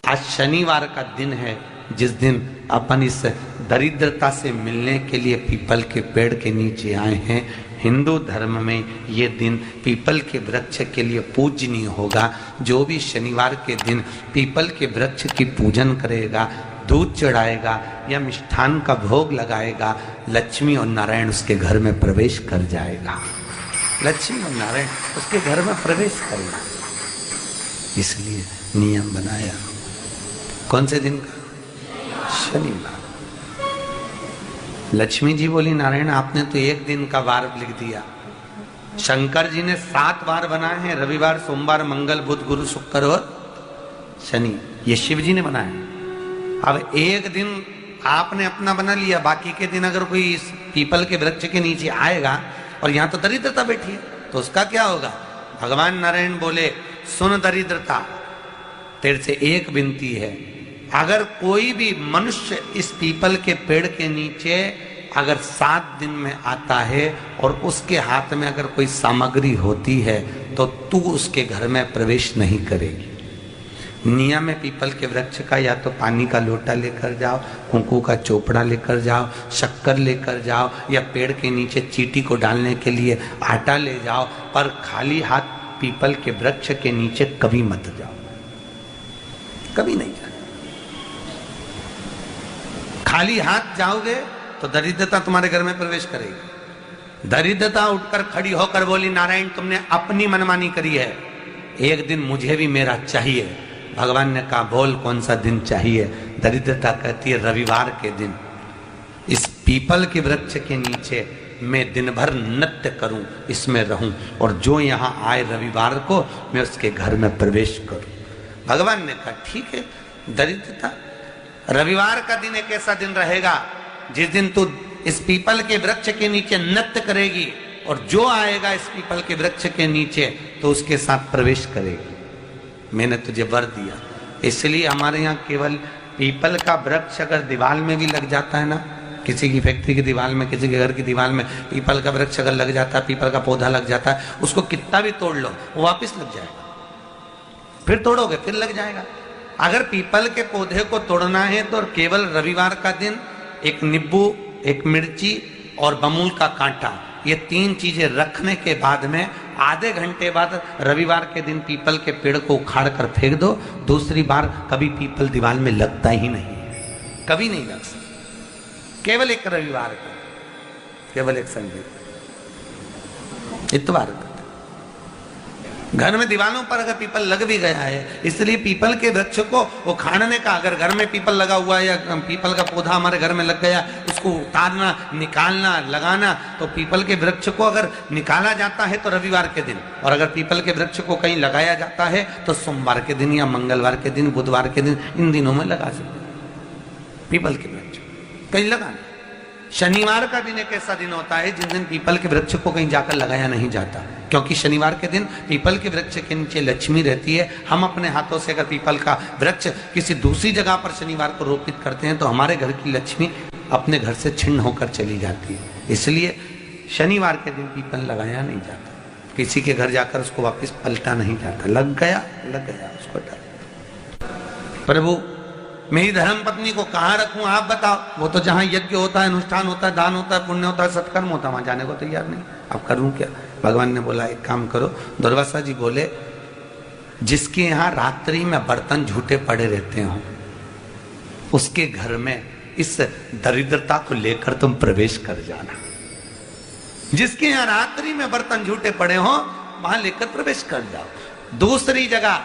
आज शनिवार का दिन है, जिस दिन अपन इस दरिद्रता से मिलने के लिए पीपल के पेड़ के नीचे आए हैं। हिंदू धर्म में ये दिन पीपल के वृक्ष के लिए पूजनीय होगा। जो भी शनिवार के दिन पीपल के वृक्ष की पूजन करेगा, दूध चढ़ाएगा या मिष्ठान का भोग लगाएगा, लक्ष्मी और नारायण उसके घर में प्रवेश कर जाएगा। लक्ष्मी और नारायण उसके घर में प्रवेश करेगा। इसलिए नियम बनाया। कौन से दिन का? शनिवार। लक्ष्मी जी बोली, नारायण आपने तो एक दिन का वार लिख दिया। शंकर जी ने 7 वार बनाए हैं, रविवार, सोमवार, मंगल, बुध, गुरु, शुक्र और शनि। ये शिव जी ने बनाया। अब एक दिन आपने अपना बना लिया, बाकी के दिन अगर कोई इस पीपल के वृक्ष के नीचे आएगा और यहाँ तो दरिद्रता बैठी है, तो उसका क्या होगा? भगवान नारायण बोले, सुन दरिद्रता, तेरे से एक विनती है, अगर कोई भी मनुष्य इस पीपल के पेड़ के नीचे अगर 7 दिन में आता है और उसके हाथ में अगर कोई सामग्री होती है तो तू उसके घर में प्रवेश नहीं करेगी। नियम है पीपल के वृक्ष का, या तो पानी का लोटा लेकर जाओ, कुंकू का चोपड़ा लेकर जाओ, शक्कर लेकर जाओ, या पेड़ के नीचे चींटी को डालने के लिए आटा ले जाओ, पर खाली हाथ पीपल के वृक्ष के नीचे कभी मत जाओ, कभी नहीं जाओ। खाली हाथ जाओगे तो दरिद्रता तुम्हारे घर में प्रवेश करेगी। दरिद्रता उठकर खड़ी होकर बोली, नारायण तुमने अपनी मनमानी करी है, एक दिन मुझे भी मेरा चाहिए। भगवान ने कहा, बोल कौन सा दिन चाहिए? दरिद्रता कहती है, रविवार के दिन इस पीपल के वृक्ष के नीचे मैं दिन भर नृत्य करूं, इसमें रहूं, और जो यहां आए रविवार को मैं उसके घर में प्रवेश करूं। भगवान ने कहा, ठीक है। दरिद्रता, रविवार का दिन एक ऐसा दिन रहेगा जिस दिन तू इस पीपल के वृक्ष के नीचे नृत्य करेगी, और जो आएगा इस पीपल के वृक्ष के नीचे तो उसके साथ प्रवेश करेगी। मैंने तुझे वर दिया। इसलिए हमारे यहाँ केवल पीपल का वृक्ष अगर दीवार में भी लग जाता है ना, किसी की फैक्ट्री की दीवार में, किसी के घर की दीवार में पीपल का वृक्ष अगर लग जाता है, पीपल का पौधा लग जाता है, उसको कितना भी तोड़ लो वो वापिस लग जाएगा। फिर तोड़ोगे फिर लग जाएगा। अगर पीपल के पौधे को तोड़ना है तो केवल रविवार का दिन एक नींबू, एक मिर्ची और बमूल का कांटा, ये 3 चीजें रखने के बाद में आधे घंटे बाद रविवार के दिन पीपल के पेड़ को उखाड़ कर फेंक दो। दूसरी बार कभी पीपल दीवार में लगता ही नहीं है, कभी नहीं लग सकता। केवल एक रविवार को, केवल एक संगीत, इतवार को। घर में दीवारों पर अगर पीपल लग भी गया है, इसलिए पीपल के वृक्ष को उखाड़ने का, अगर घर में पीपल लगा हुआ है या पीपल का पौधा हमारे घर में लग गया, उसको उतारना, निकालना, लगाना, तो पीपल के वृक्ष को अगर निकाला जाता है तो रविवार के दिन, और अगर पीपल के वृक्ष को कहीं लगाया जाता है तो सोमवार के दिन या मंगलवार के दिन, बुधवार के दिन, इन दिनों में लगा सकते पीपल के वृक्ष कहीं लगाना। शनिवार का दिन एक ऐसा दिन होता है जिस दिन पीपल के वृक्ष को कहीं जाकर लगाया नहीं जाता, क्योंकि शनिवार के दिन पीपल के वृक्ष के नीचे लक्ष्मी रहती है। हम अपने हाथों से अगर पीपल का वृक्ष किसी दूसरी जगह पर शनिवार को रोपित करते हैं तो हमारे घर की लक्ष्मी अपने घर से छिन्न होकर चली जाती है। इसलिए शनिवार के दिन पीपल लगाया नहीं जाता, किसी के घर जाकर उसको वापस पलटा नहीं जाता। लग गया उसको डाल। प्रभु मेरी धर्म पत्नी को कहाँ रखूं आप बताओ? वो तो जहां यज्ञ होता है, अनुष्ठान होता है, दान होता है, पुण्य होता है, सत्कर्म होता है, वहां जाने को तैयार नहीं। अब करूं क्या? भगवान ने बोला, एक काम करो। दुर्वासा जी बोले, जिसके यहाँ रात्रि में बर्तन झूठे पड़े रहते हो, उसके घर में इस दरिद्रता को लेकर तुम प्रवेश कर जाना। जिसके यहाँ रात्रि में बर्तन झूठे पड़े हो, वहां लेकर प्रवेश कर जाओ। दूसरी जगह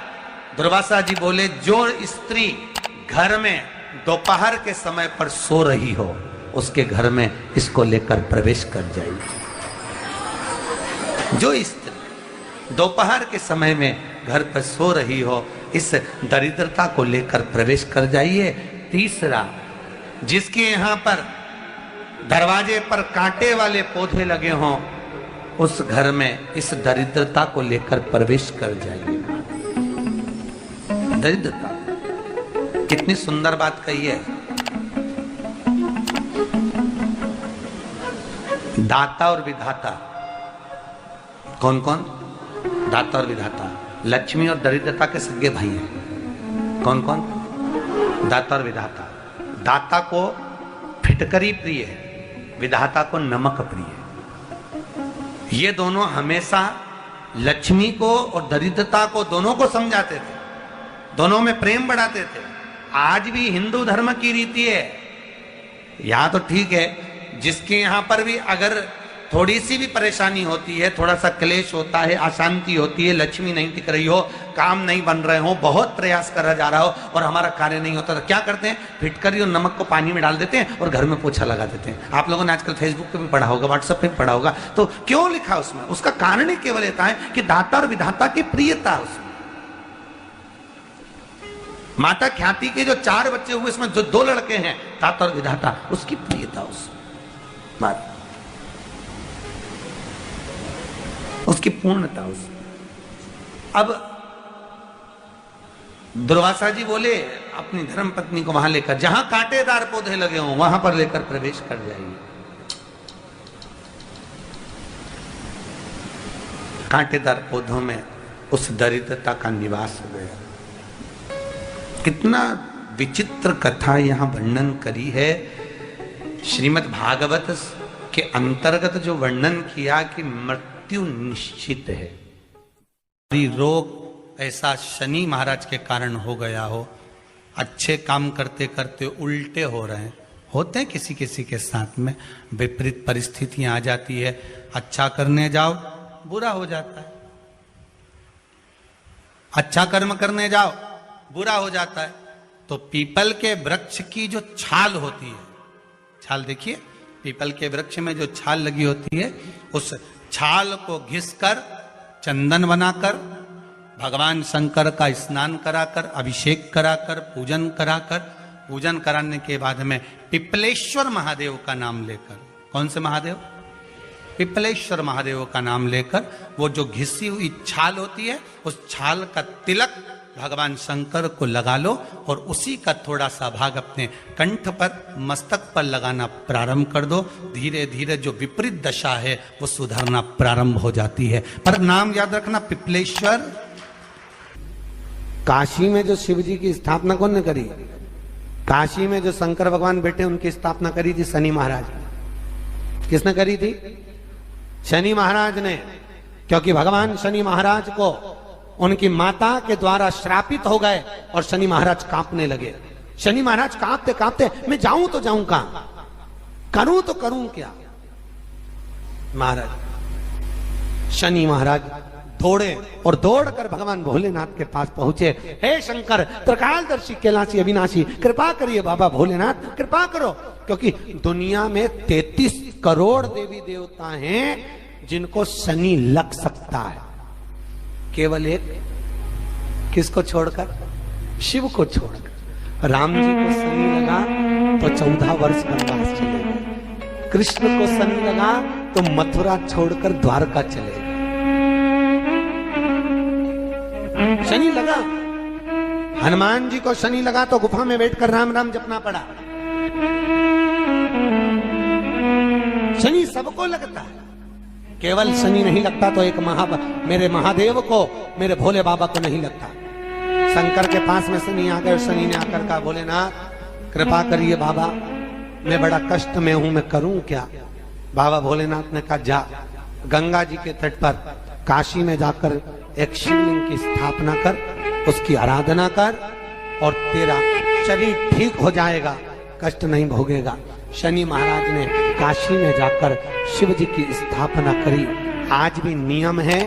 दुर्वासा जी बोले, जो स्त्री घर में दोपहर के समय पर सो रही हो, उसके घर में इसको लेकर प्रवेश कर जाइए। जो स्त्री दोपहर के समय में घर पर सो रही हो, इस दरिद्रता को लेकर प्रवेश कर जाइए। तीसरा, जिसके यहाँ पर दरवाजे पर कांटे वाले पौधे लगे हों, उस घर में इस दरिद्रता को लेकर प्रवेश कर जाइए। दरिद्रता, कितनी सुंदर बात कही है। दाता और विधाता, कौन कौन? दाता और विधाता। लक्ष्मी और दरिद्रता के सगे भाई हैं। कौन कौन? दाता और विधाता। दाता को फिटकरी प्रिय है, विधाता को नमक प्रिय है। ये दोनों हमेशा लक्ष्मी को और दरिद्रता को दोनों को समझाते थे, दोनों में प्रेम बढ़ाते थे। आज भी हिंदू धर्म की रीति है, यहां तो ठीक है, जिसके यहां पर भी अगर थोड़ी सी भी परेशानी होती है, थोड़ा सा क्लेश होता है, अशांति होती है, लक्ष्मी नहीं टिक रही हो, काम नहीं बन रहे हो, बहुत प्रयास करा जा रहा हो और हमारा कार्य नहीं होता, तो क्या करते हैं? फिटकरी और नमक को पानी में डाल देते हैं और घर में पोछा लगा देते हैं। आप लोगों ने आजकल फेसबुक पे भी पढ़ा होगा, व्हाट्सएप पे भी पढ़ा होगा। तो क्यों लिखा उसमें? उसका कारण ही केवल ये है कि दाता और विधाता की प्रियता उसमें। माता ख्याति के जो 4 बच्चे हुए, इसमें जो 2 लड़के हैं, दाता और विधाता, उसकी प्रियता उसमें, उसकी पूर्णता उसमें। अब दुर्वासा जी बोले अपनी धर्म पत्नी को वहां लेकर, जहां कांटेदार पौधे लगे हों वहां पर लेकर प्रवेश कर जाइए। कांटेदार पौधों में उस दरिद्रता का निवास हो गया। कितना विचित्र कथा यहां वर्णन करी है। श्रीमद् भागवत के अंतर्गत जो वर्णन किया कि मृत्यु निश्चित है, रोग ऐसा शनि महाराज के कारण हो गया हो, अच्छे काम करते करते उल्टे हो रहे हैं, होते हैं किसी किसी के साथ में, विपरीत परिस्थितियां आ जाती है, अच्छा करने जाओ बुरा हो जाता है, अच्छा कर्म करने जाओ बुरा हो जाता है। तो पीपल के वृक्ष की जो छाल होती है, छाल देखिए, पीपल के वृक्ष में जो छाल लगी होती है, उस छाल को घिसकर चंदन बनाकर भगवान शंकर का स्नान कराकर, अभिषेक कराकर, पूजन कराकर, पूजन कराने के बाद में पिपलेश्वर महादेव का नाम लेकर, कौन से महादेव? पिपलेश्वर महादेव का नाम लेकर वो जो घिसी हुई छाल होती है, उस छाल का तिलक भगवान शंकर को लगा लो और उसी का थोड़ा सा भाग अपने कंठ पर, मस्तक पर लगाना प्रारंभ कर दो। धीरे धीरे जो विपरीत दशा है वो सुधरना प्रारंभ हो जाती है। पर नाम याद रखना, पिपलेश्वर। काशी में जो शिव जी की स्थापना कौन ने करी? काशी में जो शंकर भगवान बैठे उनकी स्थापना करी थी शनि महाराज ने। किसने करी थी? शनि महाराज ने। क्योंकि भगवान शनि महाराज को उनकी माता के द्वारा श्रापित हो गए और शनि महाराज कांपने लगे। शनि महाराज कांपते कांपते, मैं जाऊं तो जाऊं कहां, करूं तो करूं क्या? महाराज, शनि महाराज दौड़े और दौड़कर भगवान भोलेनाथ के पास पहुंचे। हे शंकर, त्रिकालदर्शी, कैलाशी, अविनाशी, कृपा करिए बाबा भोलेनाथ, कृपा करो। क्योंकि दुनिया में 33 करोड़ देवी देवता हैं जिनको शनि लग सकता है, केवल एक, किसको छोड़कर? शिव को छोड़कर। राम जी को शनि लगा तो 14 वर्ष वनवास चले गए। कृष्ण को शनि लगा तो मथुरा छोड़कर द्वारका चले गए। शनि लगा। हनुमान जी को शनि लगा तो गुफा में बैठकर राम राम जपना पड़ा। शनि सबको लगता है, केवल शनि नहीं लगता तो एक मेरे महादेव को, मेरे भोले बाबा को नहीं लगता। शंकर के पास में शनि आ गए। शनि ने आकर कहा, भोलेनाथ कृपा करिए बाबा, मैं बड़ा कष्ट में हूं, मैं करूं क्या? बाबा भोलेनाथ ने कहा, जा गंगा जी के तट पर काशी में जाकर एक शिवलिंग की स्थापना कर, उसकी आराधना कर और तेरा शरीर ठीक हो जाएगा, कष्ट नहीं भोगेगा। शनि महाराज ने काशी में जाकर शिव जी की स्थापना करी। आज भी नियम है,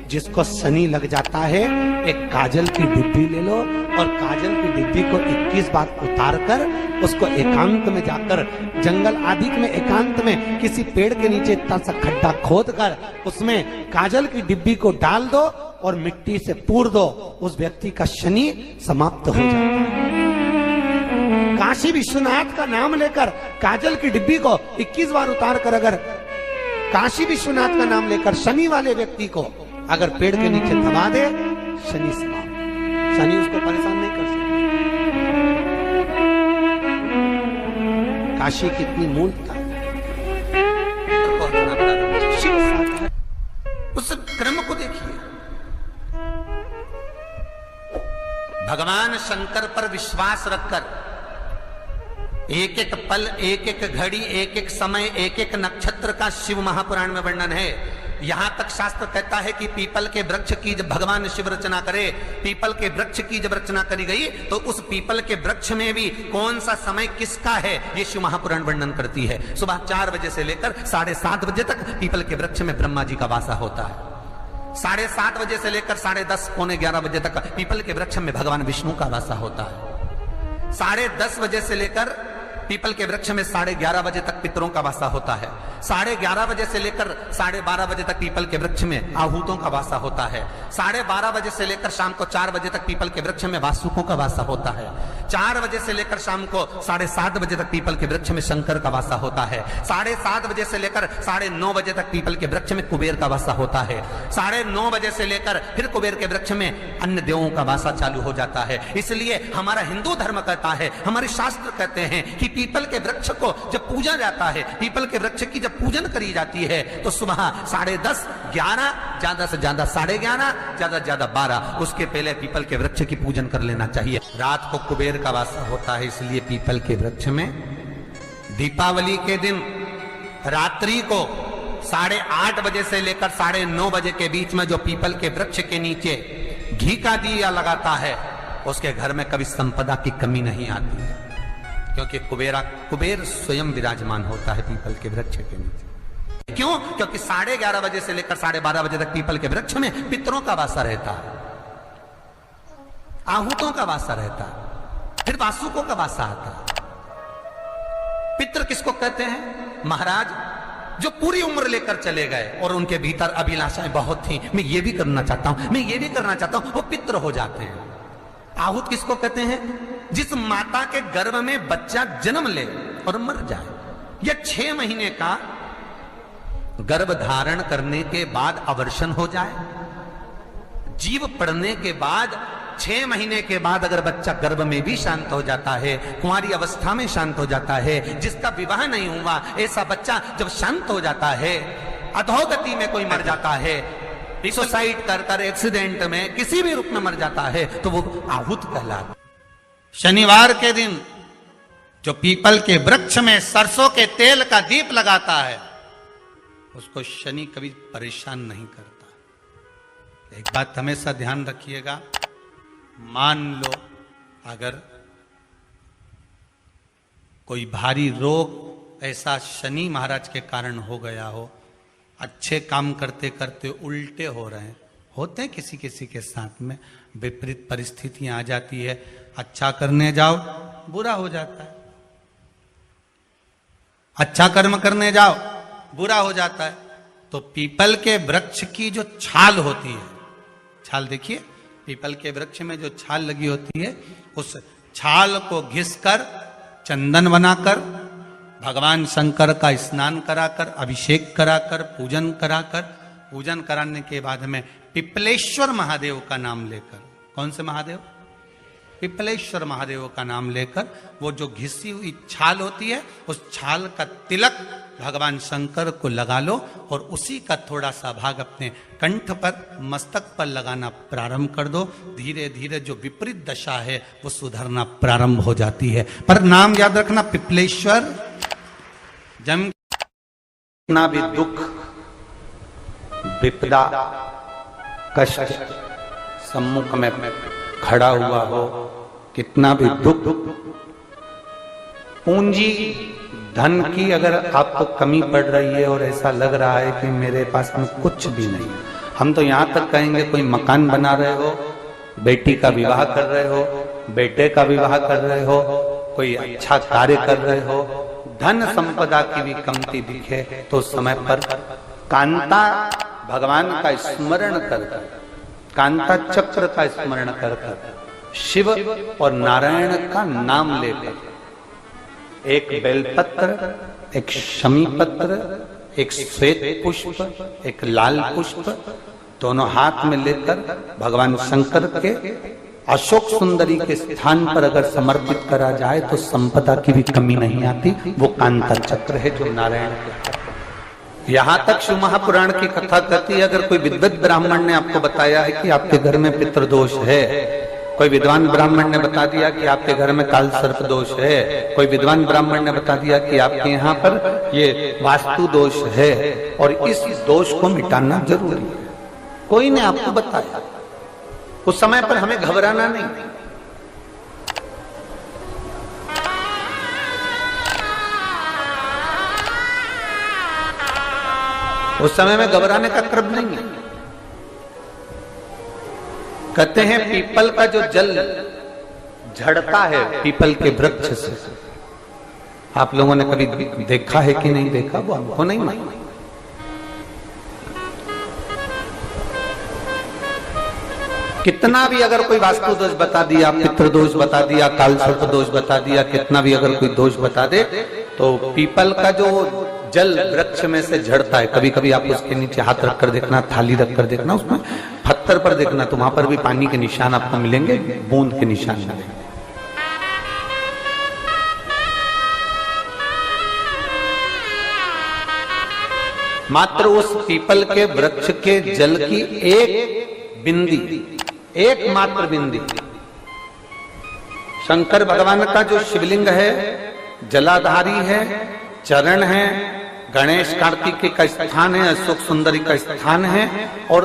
जिसको शनि लग जाता है एक काजल की डिब्बी ले लो और काजल की डिब्बी को 21 बार उतार कर उसको एकांत में जाकर, जंगल आदि में एकांत में किसी पेड़ के नीचे इतना सा खड्डा खोद कर उसमें काजल की डिब्बी को डाल दो और मिट्टी से पूर दो, उस व्यक्ति का शनि समाप्त हो जाता है। काशी विश्वनाथ का नाम लेकर काजल की डिब्बी को 21 बार उतार कर अगर काशी विश्वनाथ का नाम लेकर शनि वाले व्यक्ति को अगर पेड़ के नीचे दबा दे, शनि समाप्त, शनि उसको परेशान नहीं कर सकता। काशी कितनी मूलता उस क्रम को देखिए। भगवान शंकर पर विश्वास रखकर एक एक पल, एक एक घड़ी, एक एक समय, एक एक नक्षत्र का शिव महापुराण में वर्णन है। यहां तक शास्त्र कहता है कि पीपल के वृक्ष की जब भगवान शिव रचना करे, पीपल के वृक्ष की जब रचना करी गई तो उस पीपल के वृक्ष में भी कौन सा समय किसका है ये शिव महापुराण वर्णन करती है। सुबह 4 बजे से लेकर 7:30 बजे तक पीपल के वृक्ष में ब्रह्मा जी का वासा होता है। 7:30 बजे से लेकर 10:30 पौने 11 बजे तक पीपल के वृक्ष में भगवान विष्णु का वासा होता है। 10:30 बजे से लेकर पीपल के वृक्ष में 11:30 बजे तक पितरों का वासा होता है। 11:30 बजे से लेकर 12:30 बजे तक पीपल के वृक्ष में आहूतों का वासा होता है। 12:30 बजे से लेकर शाम को 4 बजे तक पीपल के वृक्ष में वासुकों का वासा होता है। 4 बजे से लेकर शाम को 7:30 बजे तक पीपल के वृक्ष में शंकर का वासा होता है। 7:30 बजे से लेकर 9:30 बजे तक पीपल के वृक्ष में कुबेर का वासा होता है। 9:30 बजे से लेकर फिर कुबेर के वृक्ष में अन्य देवों का वासा चालू हो जाता है। इसलिए हमारा हिंदू धर्म कहता है, हमारे शास्त्र कहते हैं कि पीपल के वृक्ष को जब पूजा जाता है, पीपल के वृक्ष की जब पूजन करी जाती है तो सुबह 10:30, 11, ज्यादा से ज्यादा 11:30, ज्यादा से ज्यादा 12, उसके पहले पीपल के वृक्ष की पूजन कर लेना चाहिए। रात को कुबेर का वासा होता है, इसलिए पीपल के वृक्ष में दीपावली के दिन रात्रि को 8:30 बजे से लेकर 9:30 बजे के बीच में जो पीपल के वृक्ष के नीचे घी का दिया लगाता है उसके घर में कभी संपदा की कमी नहीं आती है, क्योंकि कुबेर स्वयं विराजमान होता है पीपल के वृक्ष के नीचे। क्यों? क्योंकि 11:30 बजे से लेकर 12:30 बजे तक पीपल के वृक्ष में पितरों का वासा रहता है, आहूतों का वासा रहता है, फिर वासुकों का वासा आता है। पितृ किसको कहते हैं? महाराज जो पूरी उम्र लेकर चले गए और उनके भीतर अभिलाषाएं बहुत थी, मैं ये भी करना चाहता हूं, मैं ये भी करना चाहता हूं, वो पितृ हो जाते हैं। आहूत किसको कहते हैं? जिस माता के गर्भ में बच्चा जन्म ले और मर जाए, या 6 महीने का गर्भ धारण करने के बाद अवर्षण हो जाए, जीव पड़ने के बाद 6 महीने के बाद अगर बच्चा गर्भ में भी शांत हो जाता है, कुंवारी अवस्था में शांत हो जाता है, जिसका विवाह नहीं हुआ ऐसा बच्चा जब शांत हो जाता है, अधोगति में कोई मर जाता है, सुसाइड कर एक्सीडेंट में किसी भी रूप में मर जाता है तो वो आहूत कहलाता। शनिवार के दिन जो पीपल के वृक्ष में सरसों के तेल का दीप लगाता है उसको शनि कभी परेशान नहीं करता। एक बात हमेशा ध्यान रखिएगा, मान लो अगर कोई भारी रोग ऐसा शनि महाराज के कारण हो गया हो, अच्छे काम करते करते उल्टे हो रहे हैं, होते हैं किसी किसी के साथ में, विपरीत परिस्थितियां आ जाती है, अच्छा करने जाओ बुरा हो जाता है, अच्छा कर्म करने जाओ बुरा हो जाता है। तो पीपल के वृक्ष की जो छाल होती है, छाल देखिए, पीपल के वृक्ष में जो छाल लगी होती है, उस छाल को घिसकर चंदन बनाकर भगवान शंकर का स्नान कराकर, अभिषेक कराकर, पूजन कराने के बाद में पिपलेश्वर महादेव का नाम लेकर, कौन से महादेव? पिपलेश्वर महादेव का नाम लेकर वो जो घिसी हुई छाल होती है उस छाल का तिलक भगवान शंकर को लगा लो और उसी का थोड़ा सा भाग अपने कंठ पर, मस्तक पर लगाना प्रारंभ कर दो। धीरे धीरे जो विपरीत दशा है वो सुधरना प्रारंभ हो जाती है। पर नाम याद रखना, पिपलेश्वर। जम कितना भी दुख, विपदा, कष्ट सम्मुख में खड़ा हुआ हो, कितना भी दुख, पूंजी धन की अगर आपको कमी पड़ रही है और ऐसा लग रहा है कि मेरे पास में कुछ भी नहीं, हम तो यहां तक कहेंगे कोई मकान बना रहे हो, बेटी का विवाह कर रहे हो, बेटे का विवाह कर रहे हो, कोई अच्छा कार्य कर रहे हो, धन संपदा की भी कमती दिखे तो समय पर कांता भगवान का स्मरण कर, कांता चक्र का स्मरण कर, शिव और नारायण का नाम लेकर, एक बेलपत्र, एक शमी पत्र, एक श्वेत पुष्प, एक लाल पुष्प, दोनों हाथ में लेकर भगवान शंकर के अशोक सुंदरी के स्थान पर अगर समर्पित करा जाए तो संपदा की भी कमी नहीं आती। वो कांता चक्र है जो नारायण के। यहां तक शिव महापुराण की कथा कहती है, अगर कोई विद्वत ब्राह्मण ने आपको बताया है कि आपके घर में पितृदोष है, कोई विद्वान ब्राह्मण ने बता दिया कि आपके घर में काल सर्प दोष है, कोई विद्वान ब्राह्मण ने बता दिया कि आपके यहाँ पर ये वास्तु दोष है और इस दोष को मिटाना जरूरी है। कोई ने आपको बताया, उस समय पर हमें घबराना नहीं। उस समय में घबराने का क्रम नहीं है। कहते हैं पीपल का जो जल झड़ता है पीपल के वृक्ष से, आप लोगों ने कभी देखा है कि नहीं देखा, वो हमको नहीं मालूम। कितना भी अगर कोई वास्तु दोष बता दिया, पितृ दोष बता दिया, काल सर्प दोष बता दिया, कितना भी अगर कोई दोष बता दे, तो पीपल का जो जल वृक्ष में से झड़ता है, कभी कभी आप उसके नीचे हाथ रखकर देखना, थाली रखकर देखना, उसमें पत्थर पर देखना, तो वहां पर भी पानी के निशान आपको मिलेंगे, बूंद के निशान मिलेंगे। मात्र उस पीपल के वृक्ष के जल की एक बिंदी, एकमात्र बिंदी, शंकर भगवान का जो शिवलिंग है, जलाधारी है, चरण है, गणेश कार्तिक का स्थान है, अशोक सुंदरी का स्थान है, और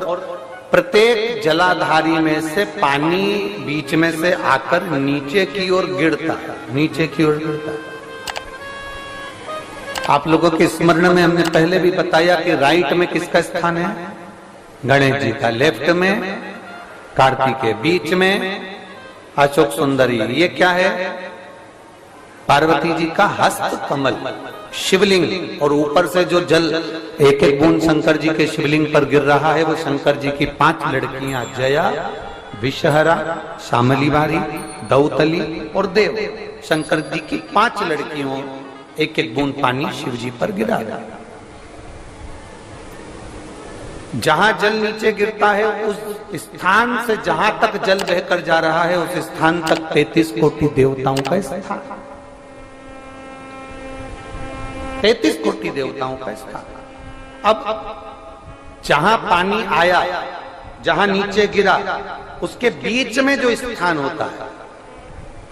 प्रत्येक जलाधारी में से पानी बीच में से आकर नीचे की ओर गिरता है, नीचे की ओर गिरता है। आप लोगों के स्मरण में हमने पहले भी बताया कि राइट में किसका स्थान है, गणेश जी का, लेफ्ट में कार्तिक के, बीच में अशोक सुंदरी। ये क्या है, पार्वती जी का हस्त कमल शिवलिंग, और ऊपर से जो जल एक एक बूंद शंकर जी के शिवलिंग पर गिर रहा है, वो शंकर जी की 5 लड़कियां जया, विषहरा, शामली बारी, दौतली और देव, शंकर जी की 5 लड़कियों एक एक बूंद पानी शिव जी पर गिरा। जहां जल नीचे गिरता है उस स्थान से जहां तक जल बहकर जा रहा है, उस स्थान तक 33 कोटि देवताओं का स्थान, 33 कोटि देवताओं का स्थान। अब जहां पानी आया, जहां नीचे गिरा, उसके बीच में जो स्थान होता है,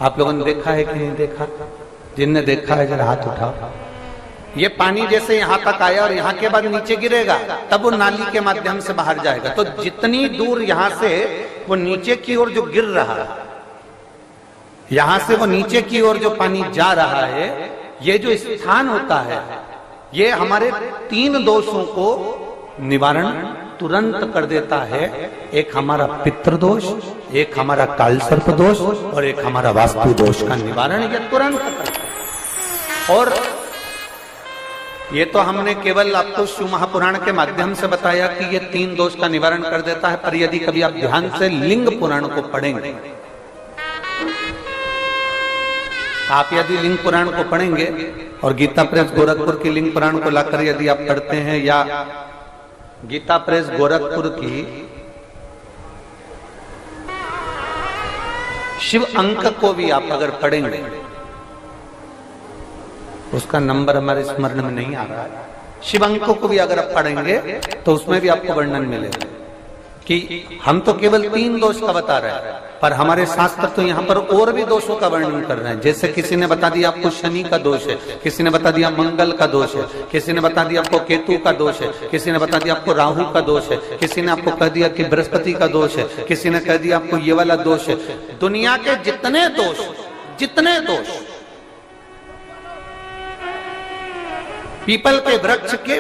आप लोगों ने देखा है कि नहीं देखा? जिनने देखा है जरा हाथ उठाओ। ये पानी जैसे यहां तक आया और यहां के बाद नीचे गिरेगा, तब वो नाली के माध्यम से बाहर जाएगा। तो जितनी दूर यहां से वो नीचे की ओर जो गिर रहा है, यहां से वो नीचे की ओर जो पानी जा रहा है, ये जो स्थान होता है, ये हमारे 3 दोषों को निवारण तुरंत कर देता है। एक हमारा पितृ दोष, एक हमारा काल सर्प दोष, और एक हमारा वास्तु दोष का निवारण ये तुरंत करता है। और ये तो हमने केवल आपको शिव महापुराण के माध्यम से बताया कि ये 3 दोष का निवारण कर देता है, पर यदि कभी आप ध्यान से लिंग पुराण को पढ़ेंगे, आप यदि लिंग पुराण को पढ़ेंगे और गीता प्रेस गोरखपुर की लिंग पुराण को लाकर यदि आप पढ़ते हैं, या गीता प्रेस गोरखपुर की शिव अंक को भी आप अगर पढ़ेंगे, उसका नंबर हमारे स्मरण में नहीं आ रहा है, शिव अंक को भी अगर आप पढ़ेंगे तो उसमें भी आपको वर्णन मिलेगा कि हम तो केवल 3 दोष का बता रहे हैं, पर हमारे शास्त्र तो यहाँ पर और भी दोषों का वर्णन कर रहे हैं। जैसे किसी ने बता दिया आपको शनि का दोष है, किसी ने बता दिया मंगल का दोष है, किसी ने बता दिया आपको केतु का दोष है, किसी ने बता दिया आपको राहु का दोष है, किसी ने आपको कह दिया कि बृहस्पति का दोष है, किसी ने कह दिया आपको ये वाला दोष है। दुनिया के जितने दोष पीपल के वृक्ष के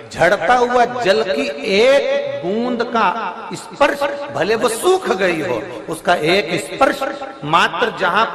झड़ता हुआ जल की एक बूंद का स्पर्श, भले वो सूख गई हो, उसका एक स्पर्श मात्र जहां